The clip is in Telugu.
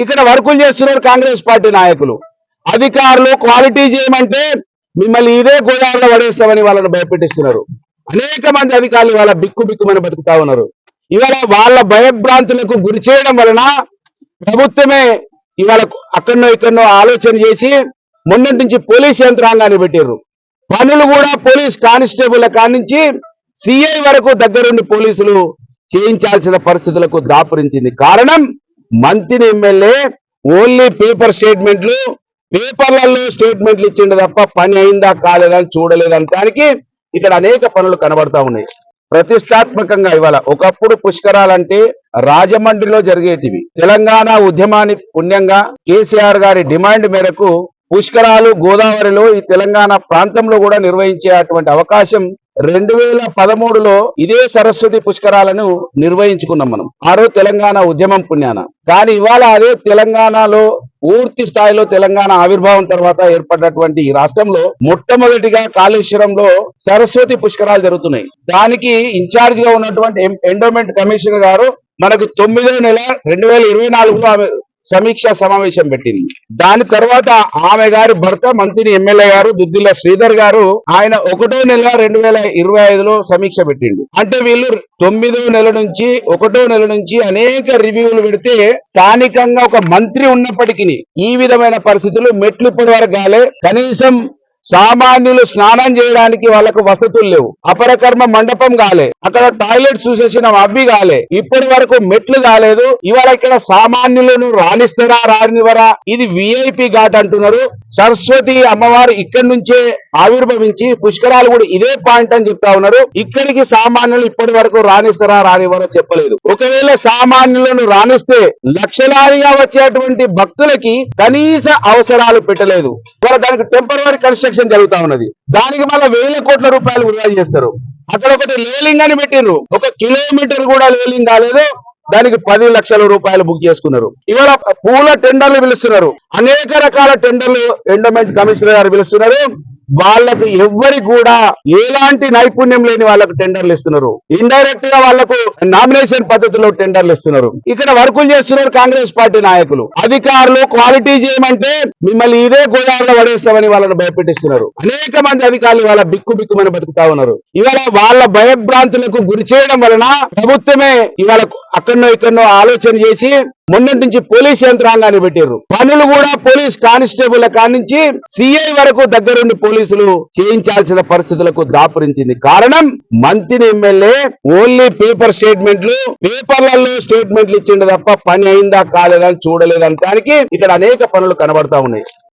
ఇక్కడ వర్కులు చేస్తున్నారు కాంగ్రెస్ పార్టీ నాయకులు. అధికారులు క్వాలిటీ చేయమంటే మిమ్మల్ని ఇదే గోదావరిలో పడేస్తామని వాళ్ళని భయపెట్టిస్తున్నారు. అనేక మంది అధికారులు ఇవాళ బిక్కుమని బతుకుతా ఉన్నారు. ఇవాళ వాళ్ళ భయభ్రాంతులకు గురి చేయడం వలన ప్రభుత్వమే ఇవాళ అక్కడనో ఇక్కడనో ఆలోచన చేసి మొన్నటి నుంచి పోలీస్ యంత్రాంగాన్ని పెట్టారు. పనులు కూడా పోలీస్ కానిస్టేబుల్ కానించి సిఐ వరకు దగ్గరుండి పోలీసులు చేయించాల్సిన పరిస్థితులకు దాపురించింది. కారణం మంత్రి ఎమ్మెల్యే ఓన్లీ పేపర్ స్టేట్మెంట్లు, పేపర్లలో స్టేట్మెంట్లు ఇచ్చిండు తప్ప పని అయిందా కాలేదని చూడలేదనడానికి ఇక్కడ అనేక పనులు కనబడతా ఉన్నాయి. ప్రతిష్టాత్మకంగా ఇవాళ ఒకప్పుడు పుష్కరాలంటే రాజమండ్రిలో జరిగేటివి. తెలంగాణ ఉద్యమాన్ని పుణ్యంగా కేసీఆర్ గారి డిమాండ్ మేరకు పుష్కరాలు గోదావరిలో ఈ తెలంగాణ ప్రాంతంలో కూడా నిర్వహించే అటువంటి అవకాశం 2013లో ఇదే సరస్వతి పుష్కరాలను నిర్వహించుకున్నాం మనం. ఆరో తెలంగాణ ఉద్యమం పుణ్యాన. కానీ ఇవాళ అదే తెలంగాణలో పూర్తి స్థాయిలో తెలంగాణ ఆవిర్భావం తర్వాత ఏర్పడినటువంటి ఈ రాష్ట్రంలో మొట్టమొదటిగా కాళేశ్వరంలో సరస్వతి పుష్కరాలు జరుగుతున్నాయి. దానికి ఇన్ఛార్జ్ గా ఉన్నటువంటి ఎండోమెంట్ కమిషనర్ గారు మనకు 9వ నెల 2024లో ఆమె సమీక్షా సమావేశం పెట్టింది. దాని తర్వాత ఆమె గారి భర్త మంత్రి ఎమ్మెల్యే గారు దుద్దిల్ల శ్రీధర్ గారు ఆయన 1వ నెల 2025లో సమీక్ష పెట్టిండు. అంటే వీళ్ళు 9వ నెల నుంచి 1వ నెల నుంచి అనేక రివ్యూలు పెడితే స్థానికంగా ఒక మంత్రి ఉన్నప్పటికీ ఈ విధమైన పరిస్థితులు మెట్లు ఇప్పటి వరకు కాలే. కనీసం సామాన్యులు స్నానం చేయడానికి వాళ్ళకు వసతులు లేవు. అపరకర్మ మండపం కాలే, అక్కడ టాయిలెట్ చూసేసిన అవి కాలే, ఇప్పటి వరకు మెట్లు కాలేదు. ఇవాళ ఇక్కడ సామాన్యులను రాణిస్తారా రానివరా, ఇది విఐపి ఘాట్ అంటున్నారు. సరస్వతి అమ్మవారు ఇక్కడి నుంచే ఆవిర్భవించి పుష్కరాలు కూడా ఇదే పాయింట్ అని చెప్తా ఉన్నారు. ఇక్కడికి సామాన్యులు ఇప్పటి వరకు రాణిస్తారా రానివరో చెప్పలేదు. ఒకవేళ సామాన్యులను రాణిస్తే లక్షలాదిగా వచ్చేటువంటి భక్తులకి కనీస అవసరాలు పెట్టలేదు. ఇవాళ దానికి టెంపరరీ కన్స్ట్రక్షన్ జరుగుతా ఉన్నది. దానికి మళ్ళీ 1000 కోట్ల రూపాయలు వృధా చేస్తారు. అక్కడ ఒకటి లేలింగ్ అని పెట్టిండ్రు, 1 కిలోమీటర్ కూడా లేలింగ్ కాలేదు. దానికి 10 లక్షల రూపాయలు బుక్ చేసుకున్నారు. ఇవాళ పూల టెండర్లు పిలుస్తున్నారు, అనేక రకాల టెండర్లు ఎండోమెంట్ కమిషనర్ గారు పిలుస్తున్నారు. వాళ్ళకు ఎవ్వరికి కూడా ఎలాంటి నైపుణ్యం లేని వాళ్ళకు టెండర్లు ఇస్తున్నారు. ఇండైరెక్ట్ గా వాళ్లకు నామినేషన్ పద్ధతిలో టెండర్లు ఇస్తున్నారు. ఇక్కడ వర్కులు చేస్తున్నారు కాంగ్రెస్ పార్టీ నాయకులు. అధికారులు క్వాలిటీ చేయమంటే మిమ్మల్ని ఇదే గోదావరిలో పడేస్తామని వాళ్ళని భయపెట్టిస్తున్నారు. అనేక మంది అధికారులు ఇవాళ బిక్కుమని బతుకుతా ఉన్నారు. ఇవాళ వాళ్ళ భయభ్రాంతులకు గురి చేయడం వలన ప్రభుత్వమే ఇవాళ అక్కడనో ఇక్కడనో ఆలోచన చేసి మొన్నటి నుంచి పోలీస్ యంత్రాంగాన్ని పెట్టారు. పనులు కూడా పోలీస్ కానిస్టేబుల్ కానించి సిఐ వరకు దగ్గరుండి పోలీసులు చేయించాల్సిన పరిస్థితులకు దాపురించింది. కారణం మంత్రి ఎమ్మెల్యే ఓన్లీ పేపర్ స్టేట్మెంట్లు, పేపర్లలో స్టేట్మెంట్లు ఇచ్చిండు తప్ప పని అయిందా కాలేదని చూడలేదనడానికి ఇక్కడ అనేక పనులు కనబడతా ఉన్నాయి.